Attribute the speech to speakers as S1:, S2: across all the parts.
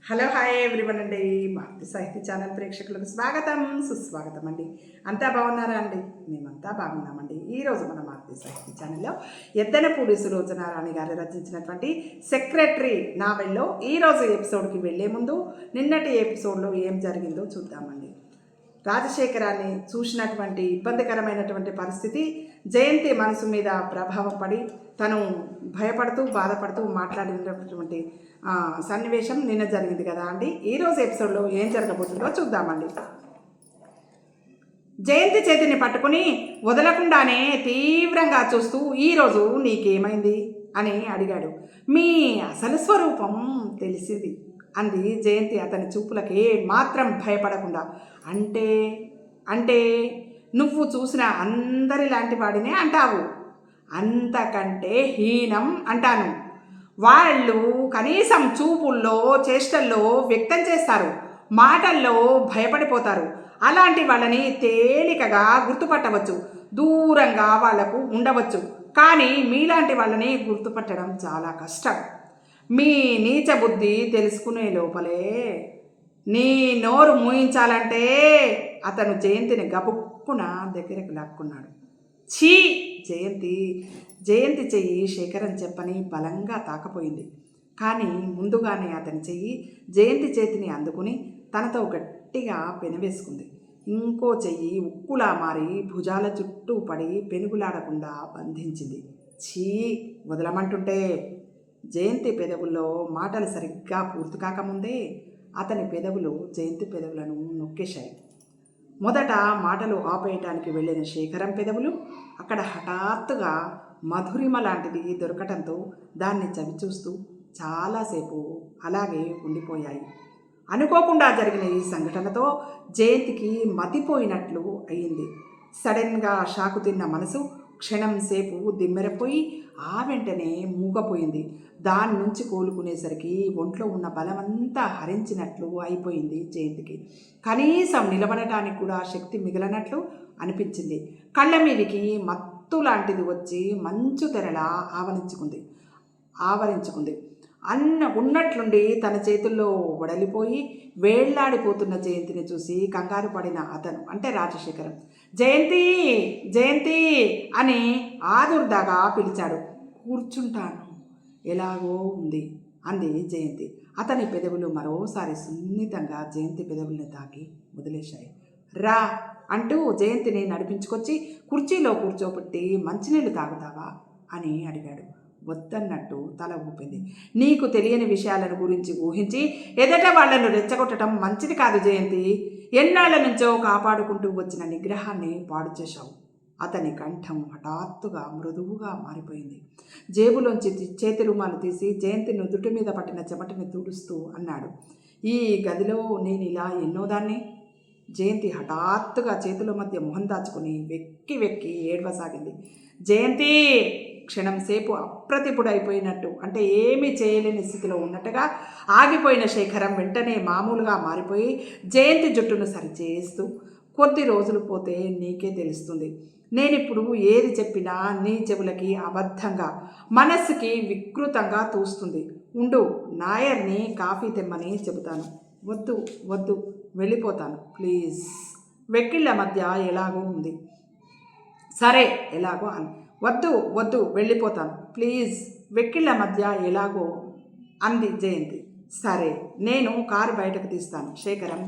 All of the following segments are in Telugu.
S1: హలో హాయ్ ఎవ్రీవన్ అండి. మారుతి సాహిత్య ఛానల్ ప్రేక్షకులకు స్వాగతం సుస్వాగతం అండి. అంతా బాగున్నారా అండి? మేమంతా బాగున్నామండి. ఈరోజు మన మారుతి సాహిత్య ఛానల్లో ఎద్దనపూడి సులోచనారాణి గారు రచించినటువంటి సెక్రటరీ నావెల్లో ఈరోజు ఎపిసోడ్కి వెళ్లే ముందు నిన్నటి ఎపిసోడ్లో ఏం జరిగిందో చూద్దామండి. రాజశేఖరాన్ని చూసినటువంటి ఇబ్బందికరమైనటువంటి పరిస్థితి జయంతి మనసు మీద ప్రభావం పడి తను భయపడుతూ బాధపడుతూ మాట్లాడినటువంటి సన్నివేశం నిన్న జరిగింది కదా అండి. ఈరోజు ఎపిసోడ్లో ఏం జరగబోతుందో చూద్దామండి. జయంతి చేతిని పట్టుకుని వదలకుండానే తీవ్రంగా చూస్తూ ఈరోజు నీకేమైంది అని అడిగాడు. మీ అసలు స్వరూపం తెలిసింది అంది జయంతి అతని చూపులకి మాత్రం భయపడకుండా. అంటే అంటే నువ్వు చూసిన అందరి లాంటి వాడినే అంటావు, అంతకంటే హీనం అంటాను. వాళ్ళు కనీసం చూపుల్లో చేష్టల్లో వ్యక్తం చేస్తారు, మాటల్లో భయపడిపోతారు. అలాంటి వాళ్ళని తేలికగా గుర్తుపట్టవచ్చు, దూరంగా వాళ్లకు ఉండవచ్చు. కానీ మీలాంటి వాళ్ళని గుర్తుపట్టడం చాలా కష్టం. మీ నీచ బుద్ధి తెలుసుకునే లోపలే నీ నోరు మూయించాలంటే అతను జయంతిని గబుక్కున దగ్గరకు లాక్కున్నాడు. ఛీ! జయంతి చెయ్యి శేఖరం చెప్పని బలంగా తాకపోయింది. కానీ ముందుగానే అతని చెయ్యి జయంతి చేతిని అందుకుని తనతో గట్టిగా పెనవేసుకుంది. ఇంకో చెయ్యి ఉక్కులా మారి భుజాల చుట్టూ పడి పెనుగులాడకుండా బంధించింది. ఛీ! వదలమంటుంటే జయంతి పెదవుల్లో మాటలు సరిగ్గా పూర్తి కాకముందే అతని పెదవులు జయంతి పెదవులను నొక్కేశాయి. మొదట మాటలు ఆపేయటానికి వెళ్ళిన శేఖరం పెదవులు అక్కడ హఠాత్తుగా మధురిమ లాంటిది దొరకటంతో దాన్ని చవిచూస్తూ చాలాసేపు అలాగే ఉండిపోయాయి. అనుకోకుండా జరిగిన ఈ సంఘటనతో జయంతికి మతిపోయినట్లు అయింది. సడన్గా షాకు తిన్న మనసు క్షణం సేపు దిమ్మెరపోయి ఆ వెంటనే మూగపోయింది. దాని నుంచి కోలుకునేసరికి ఒంట్లో ఉన్న బలమంతా హరించినట్లు అయిపోయింది జయంతికి. కనీసం నిలబడటానికి కూడా శక్తి మిగలనట్లు అనిపించింది. కళ్ళ మీదికి మత్తు లాంటిది వచ్చి మంచు తెరలా ఆవరించుకుంది. ఉన్నట్లుండి తన చేతుల్లో వడలిపోయి వేళ్లాడిపోతున్న జయంతిని చూసి కంగారు పడిన అతను అంటే రాజశేఖరం జయంతి జయంతి అని ఆదుర్దాగా పిలిచాడు. కూర్చుంటాను, ఎలాగో ఉంది అంది జయంతి. అతని పెదవులు మరోసారి సున్నితంగా జయంతి పెదవుల్ని తాకి వదిలేశాయి. రా అంటూ జయంతిని నడిపించుకొచ్చి కుర్చీలో కూర్చోబెట్టి మంచినీళ్ళు తాగుతావా అని అడిగాడు. వద్దన్నట్టు తల ఊపింది. నీకు తెలియని విషయాలను గురించి ఊహించి ఎదట వాళ్లను రెచ్చగొట్టడం మంచిది కాదు జయంతి. ఎన్నాళ్ల నుంచో కాపాడుకుంటూ వచ్చిన నిగ్రహాన్ని పాడు చేశావు. అతని కంఠం హఠాత్తుగా మృదువుగా మారిపోయింది. జేబులోంచి చేతి రుమాలు తీసి జయంతి నుదుటి మీద పట్టిన చెమటని తుడుస్తూ అన్నాడు. ఈ గదిలో నేను ఇలా ఎన్నోదాన్ని. జయంతి హఠాత్తుగా చేతుల మధ్య మొహం దాచుకుని వెక్కి వెక్కి ఏడవసాగింది. జయంతి క్షణం సేపు అప్రతిభుడైపోయినట్టు అంటే ఏమీ చేయలేని స్థితిలో ఉన్నట్టుగా ఆగిపోయిన శేఖరం వెంటనే మామూలుగా మారిపోయి జయంతి జుట్టును సరిచేస్తూ కొద్ది రోజులు పోతే నీకే తెలుస్తుంది. నేనిప్పుడు ఏది చెప్పినా నీ చెవులకి అబద్ధంగా మనస్సుకి వికృతంగా తూస్తుంది. ఉండు, నాయర్ని కాఫీ తెమ్మని చెబుతాను. వద్దు వద్దు, వెళ్ళిపోతాను ప్లీజ్. వెక్కిళ్ళ మధ్య ఎలాగో ఉంది. సరే ఎలాగో అని. వద్దు వద్దు, వెళ్ళిపోతాను ప్లీజ్. వెక్కిళ్ళ మధ్య ఎలాగో అంది జయంతి. సరే, నేను కారు బయటకు తీస్తాను. శేఖరం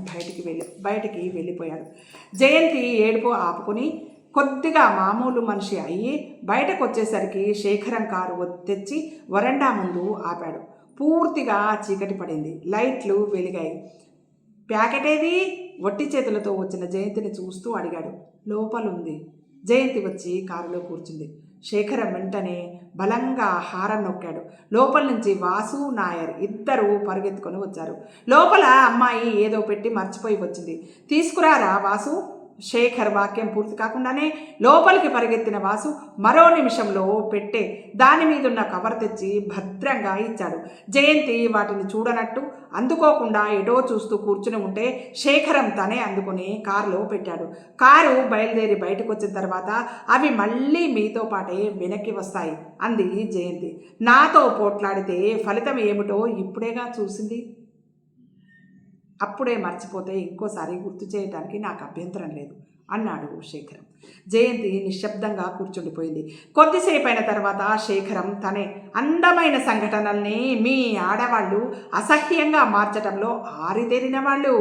S1: బయటికి వెళ్ళిపోయాడు. జయంతి ఏడుపు ఆపుకుని కొద్దిగా మామూలు మనిషి అయ్యి బయటకు వచ్చేసరికి శేఖరం కారు తెచ్చి వరండా ముందు ఆపాడు. పూర్తిగా చీకటి పడింది. లైట్లు వెలిగాయి. ప్యాకెట్ ఏది? వట్టి చేతులతో వచ్చిన జయంతిని చూస్తూ అడిగాడు. లోపలుంది. జయంతి వచ్చి కారులో కూర్చుంది. శేఖరం వెంటనే బలంగా హారం నొక్కాడు. లోపల నుంచి వాసు నాయర్ ఇద్దరు పరుగెత్తుకొని వచ్చారు. లోపల అమ్మాయి ఏదో పెట్టి మర్చిపోయి వచ్చింది. తీసుకురారా వాసు. శేఖర్ వాక్యం పూర్తి కాకుండానే లోపలికి పరిగెత్తిన వాసు మరో నిమిషంలో పెట్టే దాని మీదున్న కవర్ తెచ్చి భద్రంగా ఇచ్చాడు. జయంతి వాటిని చూడనట్టు అందుకోకుండా ఎటో చూస్తూ కూర్చుని ఉంటే శేఖరం తనే అందుకుని కారులో పెట్టాడు. కారు బయలుదేరి బయటకు వచ్చిన తర్వాత అవి మళ్ళీ మీతో పాటే వెనక్కి వస్తాయి అంది జయంతి. నాతో పోట్లాడితే ఫలితం ఏమిటో ఇప్పుడేగా చూసింది. అప్పుడే మర్చిపోతే ఇంకోసారి గుర్తు చేయడానికి నాకు అభ్యంతరం లేదు అన్నాడు శేఖరం. జయంతి నిశ్శబ్దంగా కూర్చుండిపోయింది. కొద్దిసేపు అయిన తర్వాత శేఖరం తనే అందమైన సంఘటనల్ని మీ ఆడవాళ్ళు అసహ్యంగా మార్చటంలో ఆరితేరిన వాళ్ళు.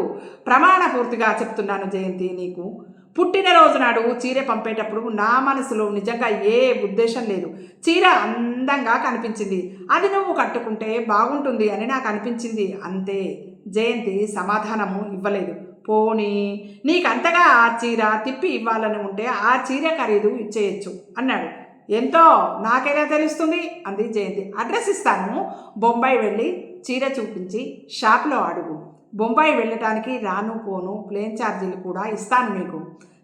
S1: ప్రమాణపూర్తిగా చెప్తున్నాను జయంతి, నీకు పుట్టినరోజు నాడు చీర పంపేటప్పుడు నా మనసులో నిజంగా ఏ ఉద్దేశం లేదు. చీర అందంగా కనిపించింది, అది నువ్వు కట్టుకుంటే బాగుంటుంది అని నాకు అనిపించింది అంతే. జయంతి సమాధానము ఇవ్వలేదు. పోనీ నీకంతగా ఆ చీర తిప్పి ఇవ్వాలని ఉంటే ఆ చీర ఖరీదు ఇచ్చేయచ్చు అన్నాడు. ఎంతో నాకెలా తెలుస్తుంది అంది జయంతి. అడ్రస్ ఇస్తాను, బొంబాయి వెళ్ళి చీర చూపించి షాప్లో అడుగు. బొంబాయి వెళ్ళటానికి రాను పోను ప్లేన్ ఛార్జీలు కూడా ఇస్తాను నీకు.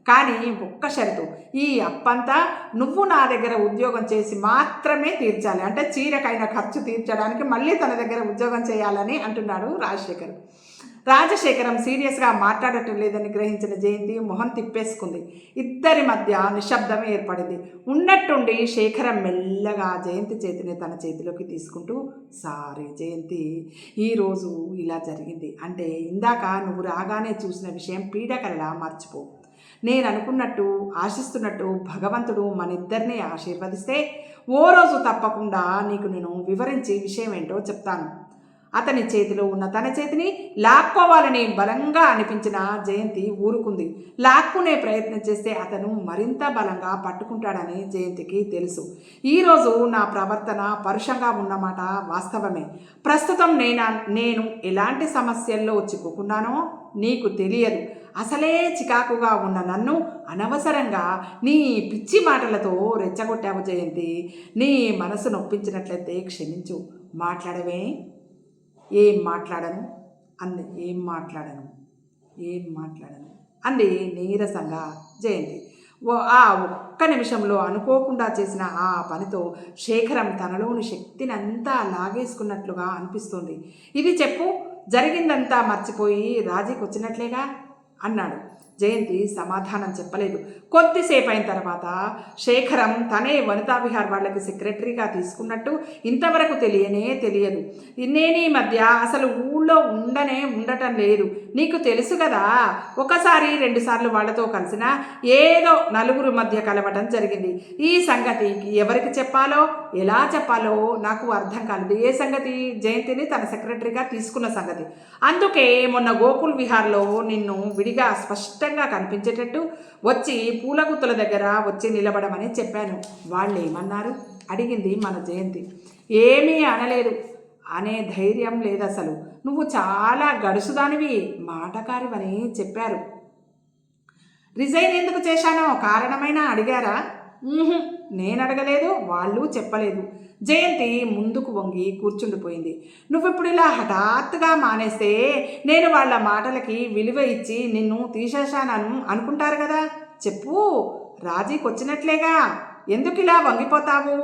S1: కానీ ఒక్క షరతు, ఈ అప్పంతా నువ్వు నా దగ్గర ఉద్యోగం చేసి మాత్రమే తీర్చాలి. అంటే చీరకైన ఖర్చు తీర్చడానికి మళ్ళీ తన దగ్గర ఉద్యోగం చేయాలని అంటున్నాడు రాజశేఖర్. రాజశేఖరం సీరియస్గా మాట్లాడటం లేదని గ్రహించిన జయంతి మొహం తిప్పేసుకుంది. ఇద్దరి మధ్య నిశ్శబ్దం ఏర్పడింది. ఉన్నట్టుండి శేఖరం మెల్లగా జయంతి చేతిని తన చేతిలోకి తీసుకుంటూ, సారీ జయంతి, ఈరోజు ఇలా జరిగింది. అంటే ఇందాక నువ్వు రాగానే చూసిన విషయం పీడకలలా మర్చిపో. నేను అనుకున్నట్టు ఆశిస్తున్నట్టు భగవంతుడు మనిద్దరినీ ఆశీర్వదిస్తే ఓ రోజు తప్పకుండా నీకు నేను వివరించి విషయం ఏంటో చెప్తాను. అతని చేతిలో ఉన్న తన చేతిని లాక్కోవాలని బలంగా అనిపించిన జయంతి ఊరుకుంది. లాక్కునే ప్రయత్నం చేస్తే అతను మరింత బలంగా పట్టుకుంటాడని జయంతికి తెలుసు. ఈరోజు నా ప్రవర్తన పరుషంగా ఉన్నమాట వాస్తవమే. ప్రస్తుతం నేను ఎలాంటి సమస్యల్లో చిక్కుకున్నానో నీకు తెలియదు. అసలే చికాకుగా ఉన్న నన్ను అనవసరంగా నీ పిచ్చి మాటలతో రెచ్చగొట్టావు జయంతి. నీ మనసు నొప్పించినట్లయితే క్షమించు. మాట్లాడవే. ఏం మాట్లాడను అంది. ఏం మాట్లాడను అంది నీరసంగా జయంతి. ఆ ఒక్క నిమిషంలో అనుకోకుండా చేసిన ఆ పనితో శేఖరం తనలోని శక్తిని అంతా లాగేసుకున్నట్లుగా అనిపిస్తుంది. ఇది చెప్పు, జరిగిందంతా మర్చిపోయి రాజీకి వచ్చినట్లేగా అన్నాడు. జయంతి సమాధానం చెప్పలేదు. కొద్దిసేపు అయిన తర్వాత శేఖరం తనే వనితా విహార్ వాళ్ళకి సెక్రటరీగా తీసుకున్నట్టు ఇంతవరకు తెలియదు. నేను ఈ మధ్య అసలు ఊళ్ళో ఉండటం లేదు. నీకు తెలుసు కదా, ఒకసారి 2 సార్లు వాళ్ళతో కలిసినా ఏదో నలుగురు మధ్య కలవటం జరిగింది. ఈ సంగతి ఎవరికి చెప్పాలో ఎలా చెప్పాలో నాకు అర్థం కాలేదు. ఏ సంగతి? జయంతిని తన సెక్రటరీగా తీసుకున్న సంగతి. అందుకే మొన్న గోకుల్ విహార్లో నిన్ను విడిగా స్పష్టంగా కనిపించేటట్టు వచ్చి పూలగుత్తుల దగ్గర వచ్చి నిలబడమని చెప్పాను. వాళ్ళు ఏమన్నారు అడిగింది మన జయంతి. ఏమీ అనలేదు. అనే ధైర్యం లేదు అసలు. నువ్వు చాలా గడుసుదానివి, మాటకారివని చెప్పారు. రిజైన్ ఎందుకు చేశానో కారణమైనా అడిగారా? నేను అడగలేదు, వాళ్ళు చెప్పలేదు. జయంతి ముందుకు వంగి కూర్చుండిపోయింది. నువ్విప్పుడు ఇలా హఠాత్తుగా మానేస్తే నేను వాళ్ళ మాటలకి విలువ ఇచ్చి నిన్ను తీసేశానను అనుకుంటారు కదా. చెప్పు, రాజీకి వచ్చినట్లేగా, ఎందుకు ఇలా వంగిపోతావు?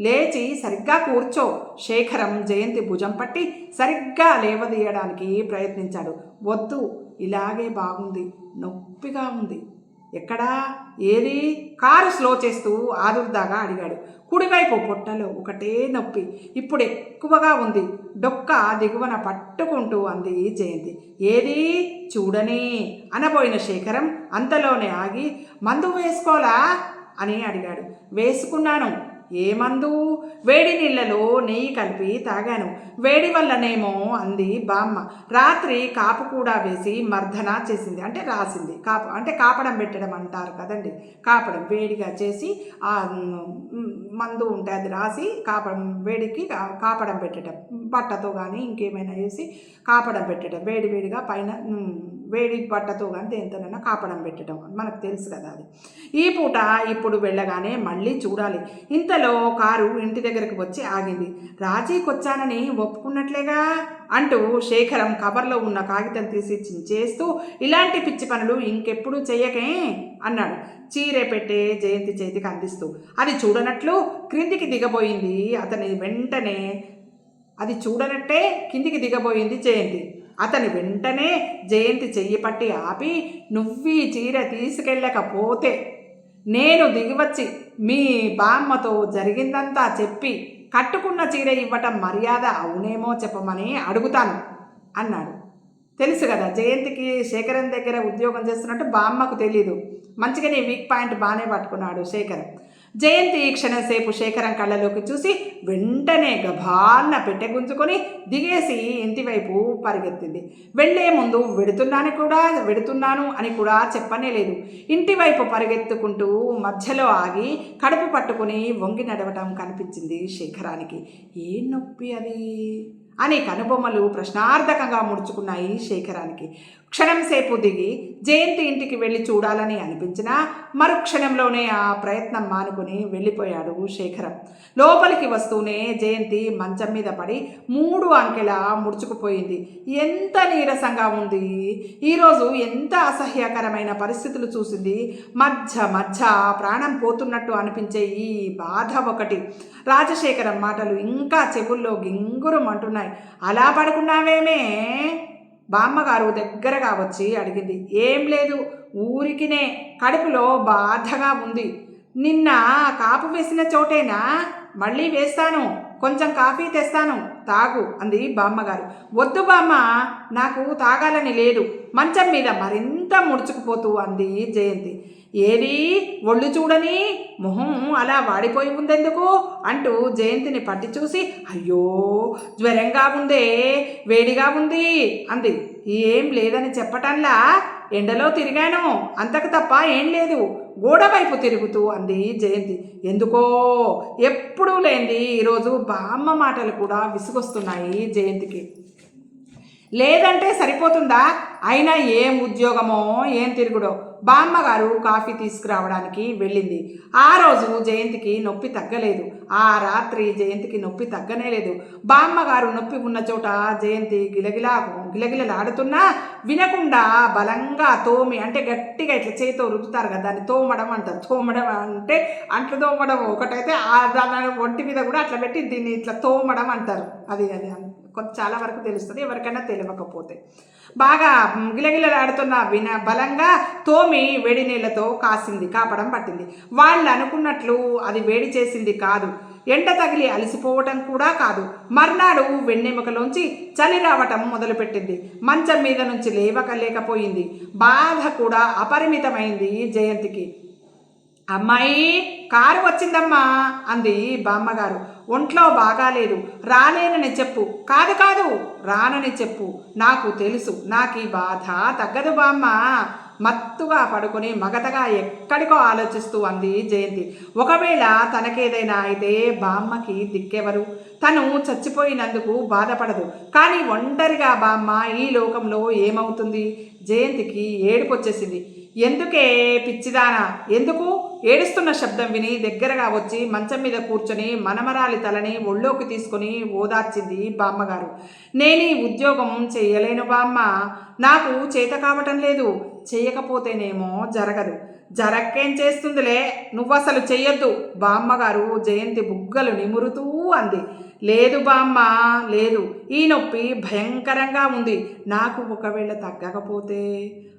S1: లేచి సరిగ్గా కూర్చో. శేఖరం జయంతి భుజం పట్టి సరిగ్గా లేవదీయడానికి ప్రయత్నించాడు. వద్దు, ఇలాగే బాగుంది, నొప్పిగా ఉంది. ఎక్కడా? ఏది? కారు స్లో చేస్తూ ఆదుర్దాగా అడిగాడు. కుడివైపు పొట్టలో ఒకటే నొప్పి, ఇప్పుడు ఎక్కువగా ఉంది. డొక్క దిగువన పట్టుకుంటూ అంది జయంతి. ఏది? చూడని అనబోయిన శేఖరం అంతలోనే ఆగి, మందు వేసుకోలా అని అడిగాడు. వేసుకున్నాను. ఏ మందు? వేడి నీళ్లలో నెయ్యి కలిపి తాగాను. వేడి వల్లనేమో అంది బామ్మ. రాత్రి కాపు కూడా వేసి మర్దన చేసింది, అంటే రాసింది. కాపు అంటే కాపడం పెట్టడం అంటారు కదండి. కాపడం వేడిగా చేసి ఆ మందు ఉంటే అది రాసి వేడికి కాపడం పెట్టడం, బట్టతో కానీ ఇంకేమైనా వేసి కాపడం పెట్టడం, వేడిగా పైన వేడి బట్టతో కానీ దేంతోనైనా కాపడం పెట్టడం మనకు తెలుసు కదా అది. ఈ పూట ఇప్పుడు వెళ్ళగానే మళ్ళీ చూడాలి. ఇంతలో కారు ఇంటి దగ్గరకు వచ్చి ఆగింది. రాజీకి వచ్చానని ఒప్పుకున్నట్లేగా అంటూ శేఖరం కవర్లో ఉన్న కాగితం తీసి చించేస్తూ, ఇలాంటి పిచ్చి పనులు ఇంకెప్పుడు చెయ్యకే అన్నాడు, చీరే పెట్టే జయంతి చేతికి అందిస్తూ. అది చూడనట్లు క్రిందికి దిగబోయింది. అది చూడనట్టే కిందికి దిగబోయింది జయంతి. అతని వెంటనే జయంతి చెయ్యి పట్టి ఆపి, నువ్వీ చీర తీసుకెళ్ళకపోతే నేను దిగివచ్చి మీ బామ్మతో జరిగిందంతా చెప్పి కట్టుకున్న చీర ఇవ్వటం మర్యాద అవునేమో చెప్పమని అడుగుతాను అన్నాడు. తెలుసు కదా, జయంతికి శేఖరన్ దగ్గర ఉద్యోగం చేస్తున్నట్టు బామ్మకు తెలీదు. మంచిగానే వీక్ పాయింట్ బాగానే పట్టుకున్నాడు శేఖరన్. జయంతి క్షణంసేపు శేఖరం కళ్ళలోకి చూసి వెంటనే గభాన్న పెట్టె గుంజుకొని దిగేసి ఇంటివైపు పరిగెత్తింది. వెళ్లే ముందు వెడుతున్నాను అని కూడా చెప్పనే లేదు. ఇంటివైపు పరిగెత్తుకుంటూ మధ్యలో ఆగి కడుపు పట్టుకుని వంగి నడవటం కనిపించింది శేఖరానికి. ఏ నొప్పి అది అని కనుబొమ్మలు ప్రశ్నార్థకంగా ముడుచుకున్నాయి శేఖరానికి. క్షణంసేపు దిగి జయంతి ఇంటికి వెళ్ళి చూడాలని అనిపించినా మరుక్షణంలోనే ఆ ప్రయత్నం మానుకుని వెళ్ళిపోయాడు శేఖరం. లోపలికి వస్తూనే జయంతి మంచం మీద పడి 3 అంకెలా ముడుచుకుపోయింది. ఎంత నీరసంగా ఉంది ఈరోజు, ఎంత అసహ్యకరమైన పరిస్థితులు చూసింది. మధ్య ప్రాణం పోతున్నట్టు అనిపించే ఈ బాధ ఒకటి. రాజశేఖరం మాటలు ఇంకా చెవుల్లో గింగురుమంటున్నాయి. అలా పడుకున్నావేమే? బామ్మగారు దగ్గరగా వచ్చి అడిగింది. ఏం లేదు, ఊరికినే కడుపులో బాధగా ఉంది. నిన్న కాపు వేసిన చోటేనా? మళ్ళీ వేస్తాను, కొంచెం కాఫీ తెస్తాను, తాగు అంది బామ్మగారు. వద్దు బామ్మ, నాకు తాగాలని లేదు, మంచం మీద మరింత ముడుచుకుపోతూ అంది జయంతి. ఏది ఒళ్ళు చూడని మొహం అలా వాడిపోయి ఉందెందుకు అంటూ జయంతిని పట్టి చూసి, అయ్యో జ్వరంగా ఉందే, వేడిగా ఉంది అంది. ఏం లేదని చెప్పటంలా, ఎండలో తిరిగాను అంతకు తప్ప ఏం లేదు, గోడ వైపు తిరుగుతూ అంది జయంతి. ఎందుకో ఎప్పుడూ లేంది ఈరోజు బామ్మ మాటలు కూడా విసుగొస్తున్నాయి జయంతికి. లేదంటే సరిపోతుందా? అయినా ఏం ఉద్యోగమో ఏం తిరుగుడో. బామ్మగారు కాఫీ తీసుకురావడానికి వెళ్ళింది. ఆ రోజు జయంతికి నొప్పి తగ్గలేదు. ఆ రాత్రి జయంతికి నొప్పి తగ్గనే లేదు. బామ్మగారు నొప్పి ఉన్న చోట జయంతి గిలగిలలాడుతున్నా వినకుండా బలంగా తోమి, అంటే గట్టిగా ఇట్లా చేతితో రుద్దుతారు కదా, దాన్ని తోమడం అంటారు. తోమడం అంటే అంట్లు తోమడం ఒకటైతే, దాని ఒంటి మీద కూడా అట్లా పెట్టి దీన్ని ఇట్లా తోమడం అంటారు. అది చాలా వరకు తెలుస్తుంది, ఎవరికైనా తెలియకపోతే. బాగా గిలగిలలాడుతున్న బలంగా తోమి వేడి నీళ్ళతో కాపడం పట్టింది. వాళ్ళు అనుకున్నట్లు అది వేడి చేసింది కాదు, ఎండ తగిలి అలసిపోవటం కూడా కాదు. మర్నాడు వెన్నెముకలోంచి చలి రావటం మొదలుపెట్టింది. మంచం మీద నుంచి లేవలేకపోయింది. బాధ కూడా అపరిమితమైంది జయంతికి. అమ్మాయి, కారు వచ్చిందమ్మా అంది బామ్మగారు. ఒంట్లో బాగాలేదు, రాలేనని చెప్పు. కాదు రానని చెప్పు, నాకు తెలుసు, నాకు ఈ బాధ తగ్గదు బామ్మ. మత్తుగా పడుకొని మగతగా ఎక్కడికో ఆలోచిస్తూ అంది జయంతి. ఒకవేళ తనకేదైనా అయితే బామ్మకి దిక్కెవరు? తను చచ్చిపోయినందుకు బాధపడదు, కానీ ఒంటరిగా బామ్మ ఈ లోకంలో ఏమవుతుంది? జయంతికి ఏడుపొచ్చేసింది. ఎందుకే పిచ్చిదానా, ఎందుకు? ఏడుస్తున్న శబ్దం విని దగ్గరగా వచ్చి మంచం మీద కూర్చొని మనమరాలి తలని ఒళ్ళోకి తీసుకొని ఓదార్చింది బామ్మగారు. నేను ఈ ఉద్యోగం చెయ్యలేను బామ్మ, నాకు చేత కావటం లేదు. చెయ్యకపోతేనేమో జరగదు. జరక్కేం చేస్తుందిలే, నువ్వసలు చెయ్యొద్దు బామ్మగారు జయంతి బుగ్గలు నిమురుతూ అంది. లేదు బామ్మ, లేదు, ఈ నొప్పి భయంకరంగా ఉంది. నాకు ఒకవేళ తగ్గకపోతే?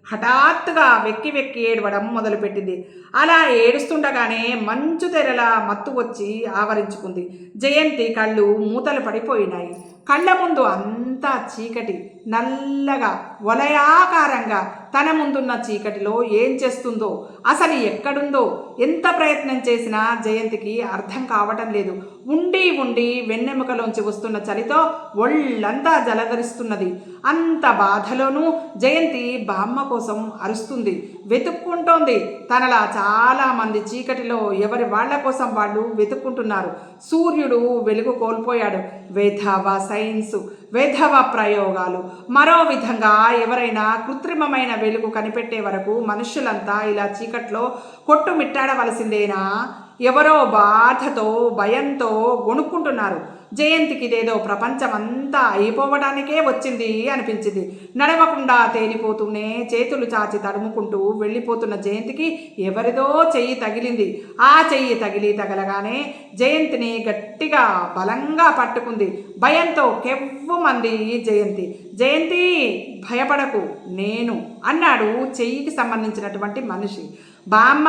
S1: హఠాత్తుగా వెక్కి ఏడవడం మొదలుపెట్టింది. అలా ఏడుస్తుండగానే మంచు తెరలా మత్తు వచ్చి ఆవరించుకుంది. జయంతి కళ్ళు మూతలు పడిపోయినాయి. కళ్ళ ముందు అంతా చీకటి, నల్లగా వలయాకారంగా. తన ముందున్న చీకటిలో ఏం చేస్తుందో, అసలు ఎక్కడుందో ఎంత ప్రయత్నం చేసినా జయంతికి అర్థం కావటం లేదు. ఉండి వెన్నెముకలోంచి వస్తున్న చలితో ఒళ్ళంతా జలధరిస్తున్నది. అంత బాధలోనూ జయంతి బామ్మ కోసం అరుస్తుంది, వెతుక్కుంటోంది. తనలా చాలామంది చీకటిలో ఎవరి వాళ్ల కోసం వాళ్ళు వెతుక్కుంటున్నారు. సూర్యుడు వెలుగు కోల్పోయాడు. వెధవ సైన్సు, వెధవ ప్రయోగాలు. మరో విధంగా ఎవరైనా కృత్రిమమైన వెలుగు కనిపెట్టే వరకు మనుషులంతా ఇలా చీకట్లో కొట్టుమిట్టాడవలసిందేనా? ఎవరో బాధతో భయంతో గొణుక్కుంటున్నారు. జయంతికి ఇదేదో ప్రపంచమంతా అయిపోవడానికే వచ్చింది అనిపించింది. నడవకుండా తేలిపోతూనే చేతులు చాచి తడుముకుంటూ వెళ్ళిపోతున్న జయంతికి ఎవరిదో చెయ్యి తగిలింది. ఆ చెయ్యి తగలగానే జయంతిని గట్టిగా బలంగా పట్టుకుంది. భయంతో కెవ్వుమంది జయంతి. జయంతి, భయపడకు, నేను అన్నాడు చెయ్యికి సంబంధించినటువంటి మనిషి. బామ్మ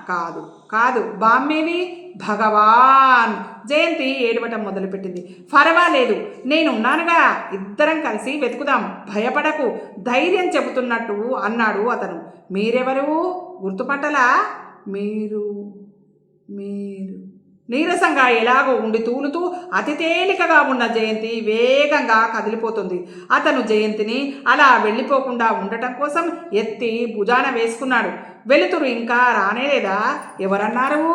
S1: కాదు కాదు బామ్మేవి భగవాన్. జయంతి ఏడవటం మొదలుపెట్టింది. పర్వాలేదు, నేనున్నానుగా, ఇద్దరం కలిసి వెతుకుదాం, భయపడకు, ధైర్యం చెబుతున్నట్టు అన్నాడు అతను. మీరెవరు గుర్తుపట్టలా? మీరు మీరు నీరసంగా ఎలాగో ఉండి తూలుతూ అతి తేలికగా ఉన్న జయంతి వేగంగా కదిలిపోతుంది. అతను జయంతిని అలా వెళ్ళిపోకుండా ఉండటం కోసం ఎత్తి భుజాన వేసుకున్నాడు. వెలుతురు ఇంకా రానేలేదా? ఎవరన్నారు?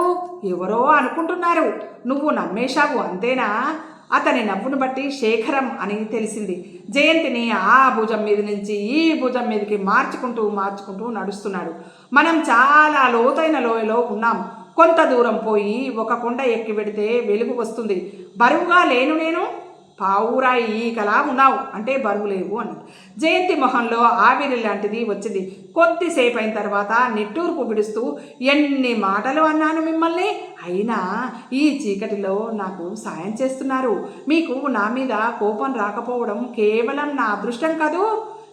S1: ఎవరో అనుకుంటున్నారు. నువ్వు నమ్మేశావు అంతేనా? అతని నవ్వును బట్టి శేఖరం అని తెలిసింది. జయంతిని ఆ భుజం మీద నుంచి ఈ భుజం మీదకి మార్చుకుంటూ నడుస్తున్నాడు. మనం చాలా లోతైన లోయలో ఉన్నాం. కొంత దూరం పోయి ఒక కొండ ఎక్కి వెడితే వెలుగు వస్తుంది. బరువుగా లేను నేను, పావురాయి ఈకలా ఉన్నావు అంటే బరువు లేవు అని. జయంతి మొహంలో ఆవిరి లాంటిది వచ్చింది. కొద్దిసేపు అయిన తర్వాత నిట్టూర్పు విడుస్తూ, ఎన్ని మాటలు అన్నాను మిమ్మల్ని, అయినా ఈ చీకటిలో నాకు సాయం చేస్తున్నారు. మీకు నా మీద కోపం రాకపోవడం కేవలం నా అదృష్టం కాదు.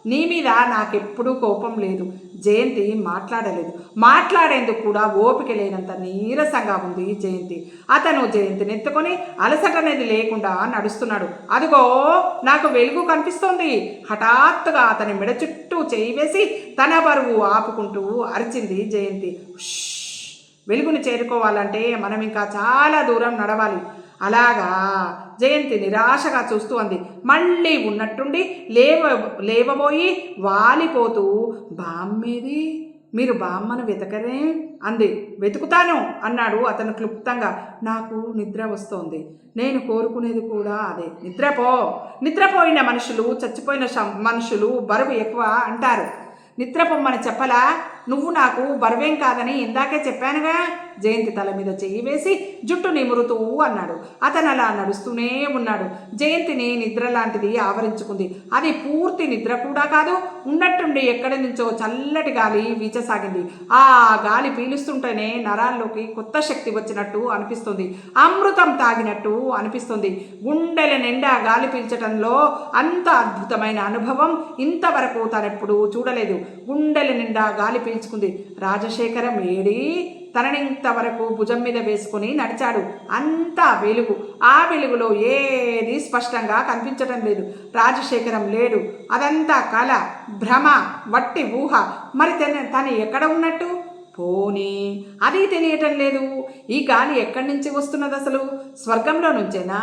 S1: నీ మీద నాకెప్పుడూ కోపం లేదు. జయంతి మాట్లాడలేదు. మాట్లాడేందుకు కూడా ఓపిక లేనంత నీరసంగా ఉంది జయంతి. అతను జయంతిని ఎత్తుకొని అలసటనేది లేకుండా నడుస్తున్నాడు. అదిగో నాకు వెలుగు కనిపిస్తోంది. హఠాత్తుగా అతని మెడ చుట్టూ చేయి వేసి తన బరువు ఆపుకుంటూ అరిచింది జయంతి. వెలుగుని చేరుకోవాలంటే మనం ఇంకా చాలా దూరం నడవాలి. అలాగా? జయంతి నిరాశగా చూస్తూ అంది. మళ్ళీ ఉన్నట్టుండి లేవబోయి వాలిపోతూ, బామ్మేది? మీరు బామ్మను వెతకరే అంది. వెతుకుతాను అన్నాడు అతను క్లుప్తంగా. నాకు నిద్ర వస్తోంది. నేను కోరుకునేది కూడా అదే. నిద్రపోయిన మనుషులు, చచ్చిపోయిన మనుషులు బరువు ఎక్కువ అంటారు. నిద్రపోమ్మని చెప్పలా? నువ్వు నాకు బరువేం కాదని ఇందాకే చెప్పానుగా. జయంతి తల మీద చెయ్యి వేసి జుట్టు నిమురుతూ అన్నాడు. అతను అలా నడుస్తూనే ఉన్నాడు. జయంతిని నిద్ర లాంటిది ఆవరించుకుంది. అది పూర్తి నిద్ర కూడా కాదు. ఉన్నట్టుండి ఎక్కడి నుంచో చల్లటి గాలి వీచసాగింది. ఆ గాలి పీలుస్తుంటేనే నరాల్లోకి కొత్త శక్తి వచ్చినట్టు అనిపిస్తుంది. అమృతం తాగినట్టు అనిపిస్తుంది. గుండెల నిండా గాలి పీల్చటంలో అంత అద్భుతమైన అనుభవం ఇంతవరకు తనెప్పుడు చూడలేదు. గుండెల నిండా గాలి పీల్చుకుంది. రాజశేఖరం ఏడి? తననింతవరకు భుజం మీద వేసుకుని నడిచాడు. అంతా వెలుగు. ఆ వెలుగులో ఏది స్పష్టంగా కనిపించడం లేదు. రాజశేఖరం లేడు. అదంతా కళ, భ్రమ, వట్టి ఊహ. మరి తను ఎక్కడ ఉన్నట్టు? పోనీ అది తెలియటం లేదు. ఈ గాలి ఎక్కడి నుంచి వస్తున్నది అసలు? స్వర్గంలో నుంచేనా?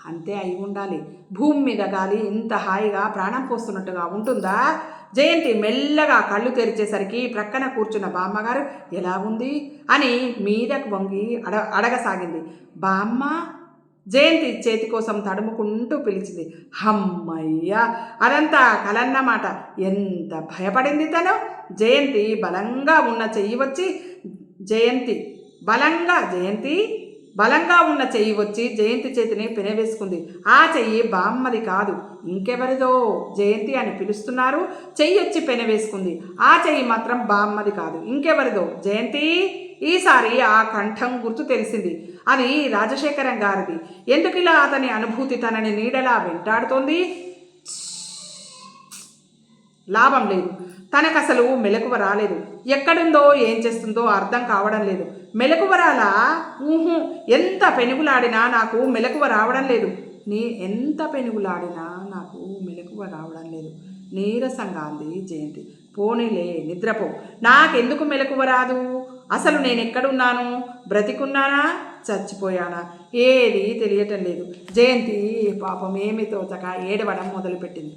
S1: అంతే అయి ఉండాలి. భూమి మీద గాలి ఇంత హాయిగా ప్రాణం పోస్తున్నట్టుగా ఉంటుందా? జయంతి మెల్లగా కళ్ళు తెరిచేసరికి ప్రక్కన కూర్చున్న బామ్మగారు ఎలా ఉంది అని మీదకు వంగి అడగసాగింది. బామ్మ? జయంతి చేతి కోసం తడుముకుంటూ పిలిచింది. హమ్మయ్య, అదంతా కలన్నమాట. ఎంత భయపడింది తను. జయంతి బలంగా ఉన్న చెయ్యి వచ్చి జయంతి చేతిని పెనవేసుకుంది. ఆ చెయ్యి బామ్మది కాదు, ఇంకెవరిదో. జయంతి అని పిలుస్తున్నారు. చెయ్యి వచ్చి పెనవేసుకుంది. ఆ చెయ్యి మాత్రం బామ్మది కాదు, ఇంకెవరిదో. జయంతి! ఈసారి ఆ కంఠం గుర్తు తెలిసింది. అది రాజశేఖరం గారిది. ఎందుకిలా అతని అనుభూతి తనని నీడలా వెంటాడుతోంది? లాభం లేదు. తనకసలు మెలకువ రాలేదు. ఎక్కడుందో ఏం చేస్తుందో అర్థం కావడం లేదు. మెలకువ రాలా? ఎంత పెనుగులాడినా నాకు మెలకువ రావడం లేదు. ఎంత పెనుగులాడినా నాకు మెలకువ రావడం లేదు. నీరసంగా అంది జయంతి. పోనీలే, నిద్రపో. నాకెందుకు మెలకువ రాదు? అసలు నేనెక్కడున్నాను? బ్రతికున్నానా? చచ్చిపోయానా? ఏది తెలియటం లేదు. జయంతి పాపం ఏమి తోచక ఏడవడం మొదలుపెట్టింది.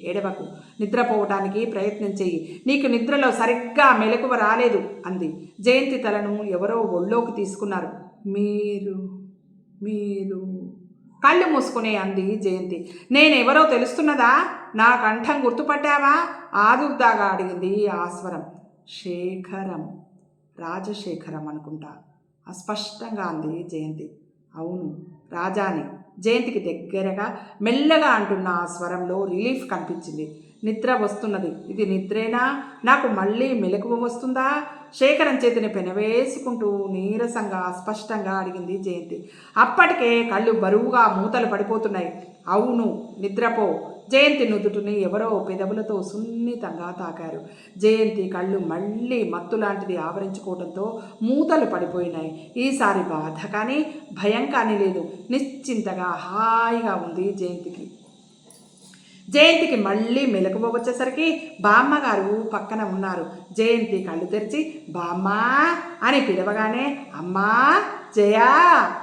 S1: ఏడవకు, నిద్రపోవటానికి ప్రయత్నం చెయ్యి. నీకు నిద్రలో సరిగ్గా మెలకువ రాలేదు అంది. జయంతి తలను ఎవరో ఒళ్ళోకి తీసుకున్నారు. మీరు కళ్ళు మూసుకునే అంది జయంతి. నేనెవరో తెలుస్తున్నదా? నా కంఠం గుర్తుపట్టావా? ఆదుర్దాగా అడిగింది ఆ స్వరం. శేఖరం, రాజశేఖరం అనుకుంటా, అస్పష్టంగా అంది జయంతి. అవును, రాజాని. జయంతికి దగ్గరగా మెల్లగా అంటున్న ఆ స్వరంలో రిలీఫ్ కనిపించింది. నిద్ర వస్తున్నది. ఇది నిద్రేనా? నాకు మళ్ళీ మెలకువ వస్తుందా? శేఖరం చేతిని పెనవేసుకుంటూ నీరసంగా స్పష్టంగా అడిగింది జయంతి. అప్పటికే కళ్ళు బరువుగా మూతలు పడిపోతున్నాయి. అవును, నిద్రపో. జయంతి నుదుటిని ఎవరో పెదవులతో సున్నితంగా తాకారు. జయంతి కళ్ళు మళ్ళీ మత్తు లాంటిది ఆవరించుకోవడంతో మూతలు పడిపోయినాయి. ఈసారి బాధ కానీ భయం కానీ లేదు. నిశ్చింతగా హాయిగా ఉంది జయంతికి మళ్ళీ మెలకువ వచ్చేసరికి బామ్మగారు పక్కన ఉన్నారు. జయంతి కళ్ళు తెరిచి బామ్మ అని పిలవగానే అమ్మా జయా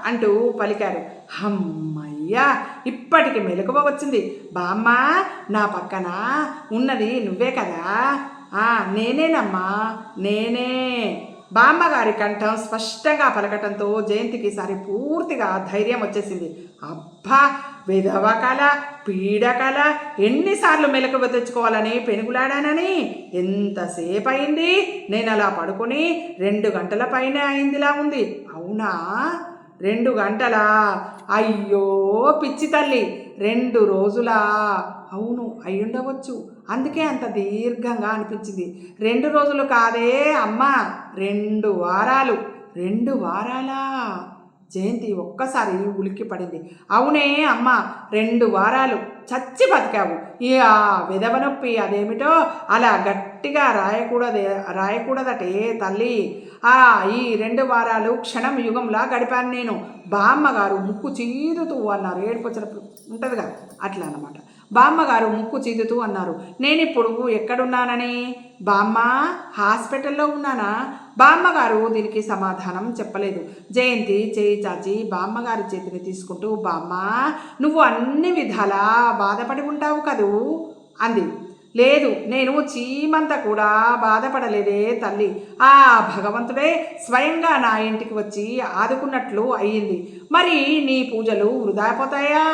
S1: అంటూ పలికారు. అమ్మయ్యా, ఇప్పటికి మెలకువ వచ్చింది. బామ్మ, నా పక్కన ఉన్నది నువ్వే కదా? నేనేనమ్మా, నేనే. బామ్మగారి కంఠం స్పష్టంగా పలకటంతో జయంతికి ఈసారి పూర్తిగా ధైర్యం వచ్చేసింది. అబ్బా, విధవ కళ, పీడకల, ఎన్నిసార్లు మెలకువ తెచ్చుకోవాలని పెనుగులాడానని. ఎంతసేపు అయింది నేను అలా పడుకొని? 2 గంటల పైనే అయిందిలా ఉంది. అవునా, 2 గంటలా? అయ్యో పిచ్చి తల్లి, 2 రోజులా? అవును, అయ్యుండవచ్చు. అందుకే అంత దీర్ఘంగా అనిపించింది. 2 రోజులు కాదే అమ్మా, 2 వారాలు. 2 వారాలా? జయంతి ఒక్కసారి ఉలిక్కి పడింది. అవునే అమ్మ, 2 వారాలు చచ్చి బతికావు. ఈ విధవ నొప్పి అదేమిటో అలా గట్టిగా రాయకూడదటే తల్లి. ఈ 2 వారాలు క్షణం యుగంలా గడిపాను నేను. బామ్మగారు ముక్కు చీదుతూ అన్నారు. ఏడుపు వచ్చినప్పుడు ఉంటుంది కదా, అట్లా అన్నమాట. బామ్మగారు ముక్కు చీదుతూ అన్నారు. నేనిప్పుడు ఎక్కడున్నానని? బామ్మ, హాస్పిటల్లో ఉన్నానా? బామ్మగారు దీనికి సమాధానం చెప్పలేదు. జయంతి చేయి చాచి బామ్మగారి చేతిని తీసుకుంటూ, బామ్మ, నువ్వు అన్ని విధాలా బాధపడి ఉంటావు కదూ అంది. లేదు, నేను చీమంతా కూడా బాధపడలేదే తల్లి. భగవంతుడే స్వయంగా నా ఇంటికి వచ్చి ఆదుకున్నట్లు అయ్యింది. మరి నీ పూజలు వృధా పోతాయా?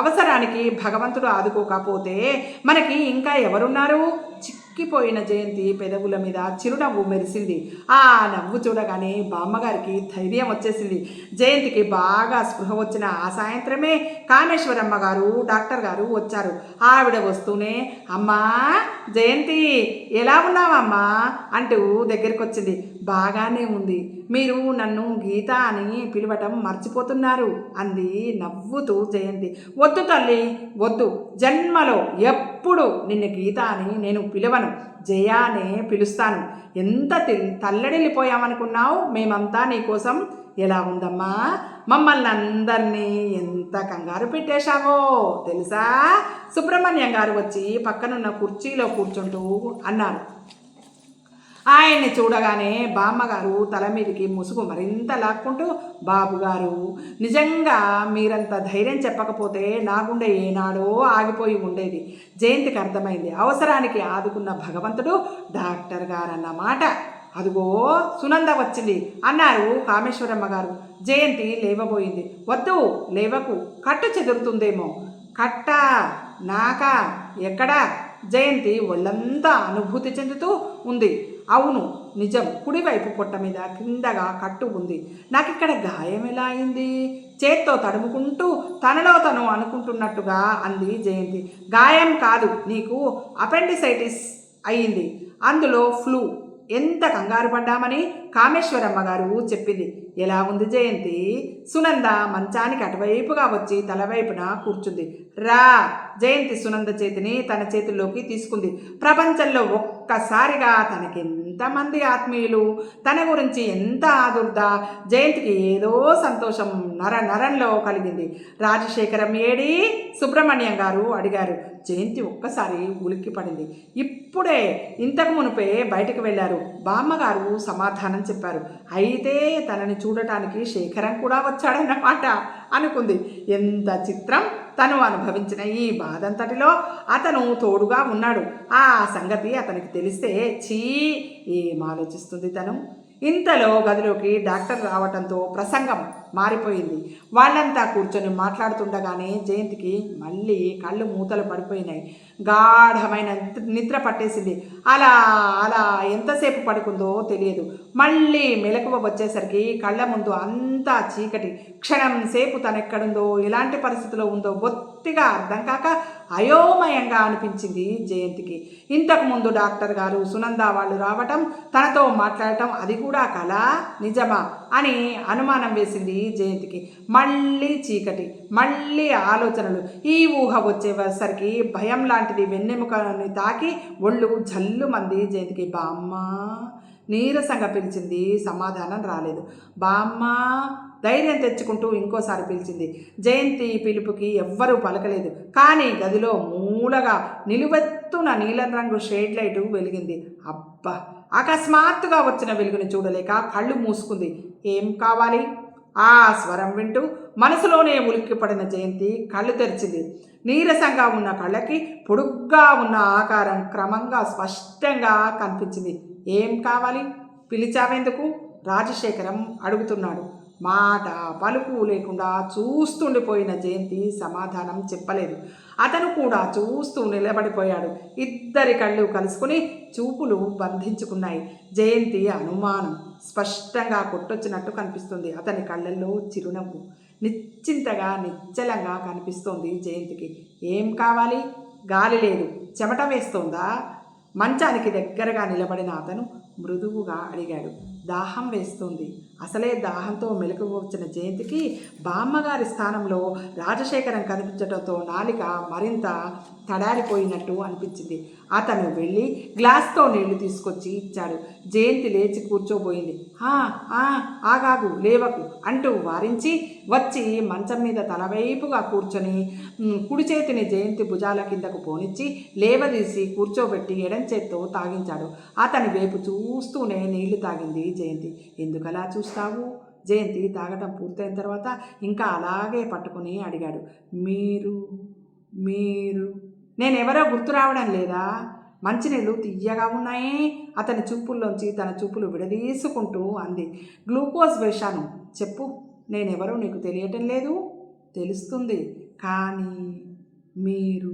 S1: అవసరానికి భగవంతుడు ఆదుకోకపోతే మనకి ఇంకా ఎవరున్నారు? చిక్కిపోయిన జయంతి పెదవుల మీద చిరునవ్వు మెరిసింది. ఆ నవ్వు చూడగానే బామ్మగారికి ధైర్యం వచ్చేసింది. జయంతికి బాగా స్పృహ వచ్చిన ఆ సాయంత్రమే కామేశ్వరమ్మ గారు, డాక్టర్ గారు వచ్చారు. ఆవిడ వస్తూనే, అమ్మా జయంతి, ఎలా ఉన్నావమ్మా అంటూ దగ్గరికి వచ్చింది. బాగానే ఉంది. మీరు నన్ను గీత అని పిలవటం మర్చిపోతున్నారు అంది నవ్వుతూ జయంతి. వద్దు తల్లి, వద్దు. జన్మలో ఎప్పుడు నిన్ను గీత అని నేను పిలవను. జయానే పిలుస్తాను. ఎంత తల్లడిల్లిపోయామనుకున్నావు మేమంతా నీకోసం. ఎలా ఉందమ్మా? మమ్మల్ని అందరినీ ఎంత కంగారు పెట్టేశావో తెలుసా? సుబ్రహ్మణ్యం గారు వచ్చి పక్కనున్న కుర్చీలో కూర్చుంటూ అన్నారు. ఆయన్ని చూడగానే బామ్మగారు తల మీదకి ముసుగు మరింత లాక్కుంటూ, బాబుగారు, నిజంగా మీరంత ధైర్యం చెప్పకపోతే నా గుండె ఏనాడో ఆగిపోయి ఉండేది. జయంతికి అర్థమైంది. అవసరానికి ఆదుకున్న భగవంతుడు డాక్టర్ గారన్నమాట. అదిగో సునంద వచ్చింది అన్నారు కామేశ్వరమ్మ గారు. జయంతి లేవబోయింది. వద్దు, లేవకు, కట్టు చెదురుతుందేమో. కట్ట? నాకా? ఎక్కడా? జయంతి ఒళ్ళంతా అనుభూతి చెందుతూ ఉంది. అవును, నిజం. కుడివైపు పొట్ట మీద కిందగా కట్టు ఉంది. నాకిక్కడ గాయం ఎలా అయింది? చేత్తో తడుముకుంటూ తనలో తను అనుకుంటున్నట్టుగా అంది జయంతి. గాయం కాదు, నీకు అపెండిసైటిస్ అయ్యింది, అందులో ఫ్లూ. ఎంత కంగారు పడ్డామని కామేశ్వరమ్మ గారు చెప్పింది. ఎలా ఉంది జయంతి? సునంద మంచానికి అటువైపుగా వచ్చి తలవైపున కూర్చుంది. రా. జయంతి సునంద చేతిని తన చేతుల్లోకి తీసుకుంది. ప్రపంచంలో ఒక్కసారిగా తనకెంతమంది ఆత్మీయులు, తన గురించి ఎంత ఆదుర్ద. జయంతికి ఏదో సంతోషం నరంలో కలిగింది. రాజశేఖరం ఏడి? సుబ్రహ్మణ్యం గారు అడిగారు. జయంతి ఒక్కసారి ఉలిక్కి పడింది. ఇప్పుడే, ఇంతకు మునుపే బయటకు వెళ్ళారు. బామ్మగారు సమాధానం చెప్పారు. అయితే తనని చూడటానికి శేఖరం కూడా వచ్చాడన్నమాట అనుకుంది. ఎంత చిత్రం! తను అనుభవించిన ఈ బాధంతటిలో అతను తోడుగా ఉన్నాడు. ఆ సంగతి అతనికి తెలిస్తే ఏం ఆలోచిస్తుంది తను? ఇంతలో గదిలోకి డాక్టర్ రావటంతో ప్రసంగం మారిపోయింది. వాళ్ళంతా కూర్చొని మాట్లాడుతుండగానే జయంతికి మళ్ళీ కళ్ళు మూతలు పడిపోయినాయి. గాఢమైన నిద్ర పట్టేసింది. అలా అలా ఎంతసేపు పడుకుందో తెలియదు. మళ్ళీ మెలకువ వచ్చేసరికి కళ్ళ ముందు అంతా చీకటి. క్షణం సేపు తనెక్కడుందో, ఎలాంటి పరిస్థితిలో ఉందో బొత్తిగా అర్థం కాక అయోమయంగా అనిపించింది జయంతికి. ఇంతకుముందు డాక్టర్ గారు సునంద వాళ్ళు రావటం, తనతో మాట్లాడటం, అది కూడా కళ నిజమా అని అనుమానం వేసింది జయంతికి. మళ్ళీ చీకటి, మళ్ళీ ఆలోచనలు. ఈ ఊహ వచ్చేసరికి భయం లాంటిది వెన్నెముకని తాకి ఒళ్ళు జల్లుమంది జయంతికి. బామ్మ నీరసంగా పిలిచింది, సమాధానం రాలేదు. బామ్మ ధైర్యం తెచ్చుకుంటూ ఇంకోసారి పిలిచింది. జయంతి పిలుపుకి ఎవ్వరూ పలకలేదు. కానీ గదిలో మూలగా నిలువెత్తున నీలం రంగు షేడ్ లైటు వెలిగింది. అబ్బా! అకస్మాత్తుగా వచ్చిన వెలుగుని చూడలేక కళ్ళు మూసుకుంది. ఏం కావాలి? ఆ స్వరం వింటూ మనసులోనే ఉలిక్కిపడిన జయంతి కళ్ళు తెరిచింది. నీరసంగా ఉన్న కళ్ళకి పొడుగ్గా ఉన్న ఆకారం క్రమంగా స్పష్టంగా కనిపించింది. ఏం కావాలి? పిలిచావెందుకు? రాజశేఖరం అడుగుతున్నాడు. మాట పలుకు లేకుండా చూస్తుండిపోయిన జయంతి సమాధానం చెప్పలేదు. అతను కూడా చూస్తూ నిలబడిపోయాడు. ఇద్దరి కళ్ళు కలుసుకుని చూపులు బంధించుకున్నాయి. జయంతి అనుమానం స్పష్టంగా కొట్టొచ్చినట్టు కనిపిస్తుంది. అతని కళ్ళల్లో చిరునవ్వు నిశ్చింతగా నిశ్చలంగా కనిపిస్తోంది జయంతికి. ఏం కావాలి? గాలి లేదు, చెమట వేస్తోందా? మంచానికి దగ్గరగా నిలబడిన అతను మృదువుగా అడిగాడు. దాహం వేస్తుంది. అసలే దాహంతో మెలకు వచ్చిన జయంతికి బామ్మగారి స్థానంలో రాజశేఖరం కనిపించడంతో నాలిక మరింత తడారిపోయినట్టు అనిపించింది. అతను వెళ్ళి గ్లాస్తో నీళ్లు తీసుకొచ్చి ఇచ్చాడు. జయంతి లేచి కూర్చోబోయింది. ఆగాగు, లేవకు అంటూ వారించి వచ్చి మంచం మీద తలవైపుగా కూర్చొని కుడి చేతిని జయంతి భుజాల కిందకు పోనిచ్చి లేవదీసి కూర్చోబెట్టి ఎడం చేత్తో తాగించాడు. అతని వైపు చూస్తూనే నీళ్లు తాగింది జయంతి. ఎందుకలా చూస్తావు? జయంతి తాగటం పూర్తయిన తర్వాత ఇంకా అలాగే పట్టుకుని అడిగాడు. మీరు నేనెవరో గుర్తు రావడం లేదా? మంచినీళ్ళు తియ్యగా ఉన్నాయి. అతని చూపుల్లోంచి తన చూపులు విడదీసుకుంటూ అంది. గ్లూకోజ్ వేశాను. చెప్పు, నేనెవరో నీకు తెలియటం లేదు? తెలుస్తుంది, కానీ మీరు...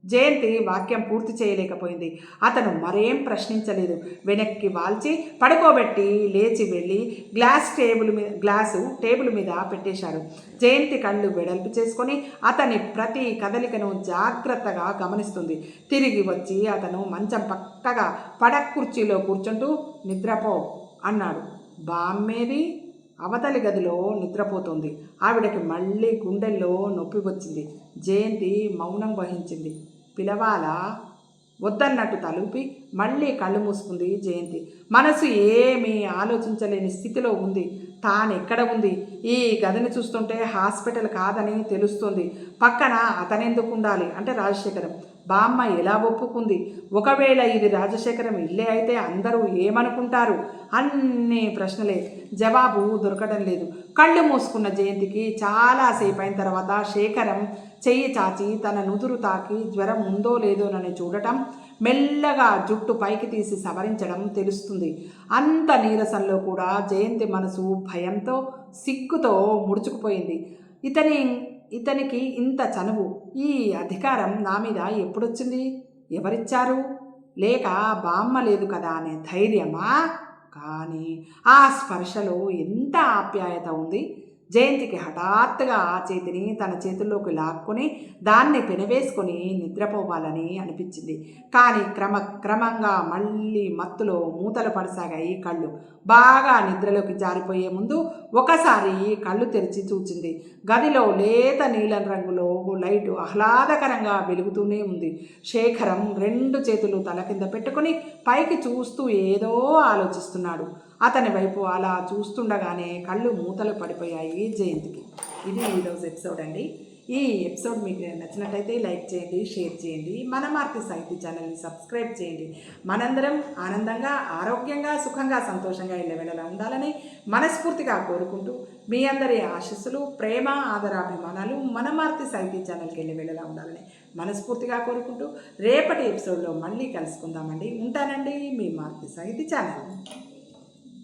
S1: జయంతి వాక్యం పూర్తి చేయలేకపోయింది. అతను మరేం ప్రశ్నించలేదు. వెనక్కి వాల్చి పడుకోబెట్టి లేచి వెళ్ళి గ్లాసు టేబుల్ మీద పెట్టేశాడు. జయంతి కళ్ళు వెడల్పు చేసుకొని అతని ప్రతి కదలికను జాగ్రత్తగా గమనిస్తుంది. తిరిగి వచ్చి అతను మంచం పక్కగా పడక కుర్చీలో కూర్చుంటూ నిద్రపో అన్నాడు. బామ్మేది? అవతలి గదిలో నిద్రపోతుంది. ఆవిడకి మళ్ళీ గుండెల్లో నొప్పి వచ్చింది. జయంతి మౌనం వహించింది. పిలవాలా? వద్దన్నట్టు తలుపి మళ్ళీ కళ్ళు మూసుకుంది జయంతి. మనసు ఏమీ ఆలోచించలేని స్థితిలో ఉంది. తానెక్కడ ఉంది? ఈ గదిని చూస్తుంటే హాస్పిటల్ కాదని తెలుస్తుంది. పక్కన అతనెందుకు ఉండాలి? అంటే రాజశేఖరం. బామ్మ ఎలా ఒప్పుకుంది? ఒకవేళ ఇది రాజశేఖరం ఇల్లే అయితే అందరూ ఏమనుకుంటారు? అన్ని ప్రశ్నలే. జవాబు దొరకడం లేదు. కళ్ళు మూసుకున్న జయంతికి చాలాసేపు అయిన తర్వాత శేఖరం చెయ్యి చాచి తన నుదురు తాకి జ్వరం ఉందో లేదోనని చూడటం, మెల్లగా జుట్టు పైకి తీసి సవరించడం తెలుస్తుంది. అంత నీరసంలో కూడా జయంతి మనసు భయంతో సిగ్గుతో ముడుచుకుపోయింది. ఇతనికి ఇంత చనువు, ఈ అధికారం నా మీద ఎప్పుడొచ్చింది? ఎవరిచ్చారు? లేక బామ్మ లేదు కదా అనే ధైర్యమా? కానీ ఆ స్పర్శలో ఎంత ఆప్యాయత ఉంది! జయంతికి హఠాత్తుగా ఆ చేతిని తన చేతుల్లోకి లాక్కొని దాన్ని పెనవేసుకొని నిద్రపోవాలని అనిపించింది. కానీ క్రమంగా మళ్ళీ మత్తులో మూతలు పడసాగాయి కళ్ళు. బాగా నిద్రలోకి జారిపోయే ముందు ఒకసారి కళ్ళు తెరిచి చూచింది. గదిలో లేత నీలం రంగులో లైటు ఆహ్లాదకరంగా వెలుగుతూనే ఉంది. శేఖరం 2 చేతులు తల కింద పెట్టుకుని పైకి చూస్తూ ఏదో ఆలోచిస్తున్నాడు. అతని వైపు అలా చూస్తుండగానే కళ్ళు మూతలు పడిపోయాయి జయంతికి. ఇది ఈరోజు ఎపిసోడ్ అండి. ఈ ఎపిసోడ్ మీకు నచ్చినట్టయితే లైక్ చేయండి, షేర్ చేయండి. మన మార్తి సాహిత్య ఛానల్ని సబ్స్క్రైబ్ చేయండి. మనందరం ఆనందంగా, ఆరోగ్యంగా, సుఖంగా, సంతోషంగా వెళ్ళవేళలా ఉండాలని మనస్ఫూర్తిగా కోరుకుంటూ మీ అందరి ఆశీస్సులు, ప్రేమ, ఆదరాభిమానాలు మన మార్తి సాహిత్య ఛానల్కి వెళ్ళవేళలా ఉండాలని మనస్ఫూర్తిగా కోరుకుంటూ రేపటి ఎపిసోడ్లో మళ్ళీ కలుసుకుందామండి. ఉంటానండి, మీ మార్తి సాహిత్య ఛానల్.